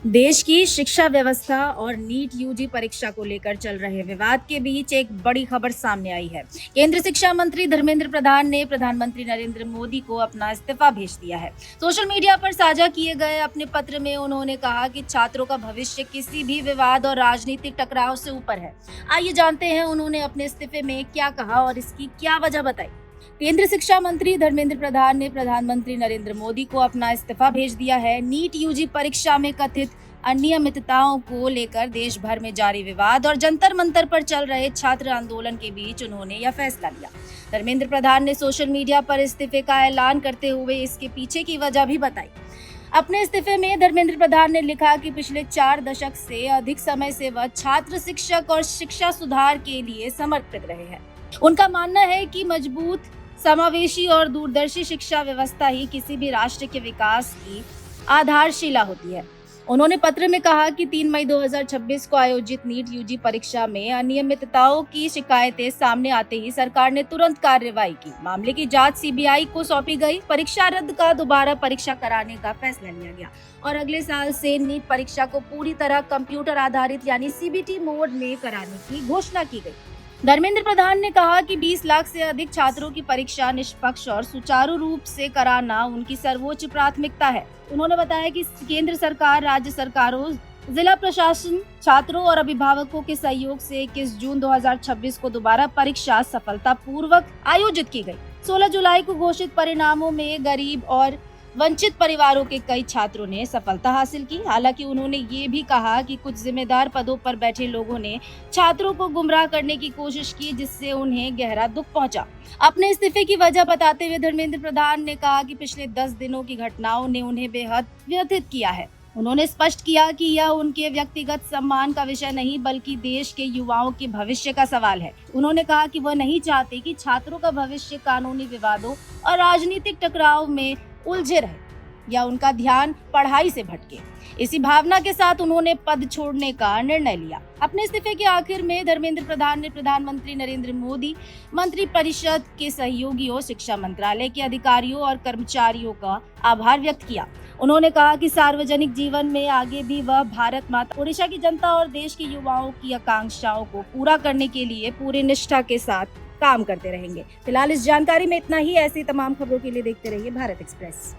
देश की शिक्षा व्यवस्था और नीट यूजी परीक्षा को लेकर चल रहे विवाद के बीच एक बड़ी खबर सामने आई है। केंद्रीय शिक्षा मंत्री धर्मेंद्र प्रधान ने प्रधानमंत्री नरेंद्र मोदी को अपना इस्तीफा भेज दिया है। सोशल मीडिया पर साझा किए गए अपने पत्र में उन्होंने कहा कि छात्रों का भविष्य किसी भी विवाद और राजनीतिक टकराव से ऊपर है। आइए जानते हैं उन्होंने अपने इस्तीफे में क्या कहा और इसकी क्या वजह बताई। केंद्रीय शिक्षा मंत्री धर्मेंद्र प्रधान ने प्रधानमंत्री नरेंद्र मोदी को अपना इस्तीफा भेज दिया है। नीट यूजी परीक्षा में कथित अनियमितताओं को लेकर देश भर में जारी विवाद और जंतर मंतर पर चल रहे छात्र आंदोलन के बीच उन्होंने यह फैसला लिया। धर्मेंद्र प्रधान ने सोशल मीडिया पर इस्तीफे का ऐलान करते हुए इसके पीछे की वजह भी बताई। अपने इस्तीफे में धर्मेंद्र प्रधान ने लिखा कि पिछले 4 दशक से अधिक समय से वह छात्र, शिक्षक और शिक्षा सुधार के लिए समर्पित रहे हैं। उनका मानना है कि मजबूत, समावेशी और दूरदर्शी शिक्षा व्यवस्था ही किसी भी राष्ट्र के विकास की आधारशिला होती है। उन्होंने पत्र में कहा कि 3 मई 2026 को आयोजित नीट यूजी परीक्षा में अनियमितताओं की शिकायतें सामने आते ही सरकार ने तुरंत कार्रवाई की। मामले की जांच सीबीआई को सौंपी गई। परीक्षा रद्द का दोबारा परीक्षा कराने का फैसला लिया गया और अगले साल से नीट परीक्षा को पूरी तरह कंप्यूटर आधारित यानी सीबीटी मोड में कराने की घोषणा की गई। धर्मेंद्र प्रधान ने कहा कि 20 लाख से अधिक छात्रों की परीक्षा निष्पक्ष और सुचारू रूप से कराना उनकी सर्वोच्च प्राथमिकता है। उन्होंने बताया कि केंद्र सरकार, राज्य सरकारों, जिला प्रशासन, छात्रों और अभिभावकों के सहयोग से 21 जून 2026 को दोबारा परीक्षा सफलतापूर्वक आयोजित की गई। 16 जुलाई को घोषित परिणामों में गरीब और वंचित परिवारों के कई छात्रों ने सफलता हासिल की। हालांकि उन्होंने ये भी कहा कि कुछ जिम्मेदार पदों पर बैठे लोगों ने छात्रों को गुमराह करने की कोशिश की, जिससे उन्हें गहरा दुख पहुंचा। अपने इस्तीफे की वजह बताते हुए धर्मेंद्र प्रधान ने कहा कि पिछले 10 दिनों की घटनाओं ने उन्हें बेहद व्यथित किया है। उन्होंने स्पष्ट किया कि यह उनके व्यक्तिगत सम्मान का विषय नहीं बल्कि देश के युवाओं के भविष्य का सवाल है। उन्होंने कहा कि वह नहीं चाहते कि छात्रों का भविष्य कानूनी विवादों और राजनीतिक टकराव में उलझे रहे या उनका ध्यान पढ़ाई से भटके। इसी भावना के साथ उन्होंने पद छोड़ने का निर्णय लिया। अपने इस्तीफे के आखिर में धर्मेंद्र प्रधान ने प्रधानमंत्री नरेंद्र मोदी, मंत्रिपरिषद के सहयोगियों, शिक्षा मंत्रालय के अधिकारियों और कर्मचारियों का आभार व्यक्त किया। उन्होंने कहा कि सार्वजनिक जीवन में आगे भी वह भारत माता, ओडिशा की जनता और देश के युवाओं की आकांक्षाओं को पूरा करने के लिए पूरी निष्ठा के साथ काम करते रहेंगे। फिलहाल इस जानकारी में इतना ही। ऐसी तमाम खबरों के लिए देखते रहिए भारत एक्सप्रेस।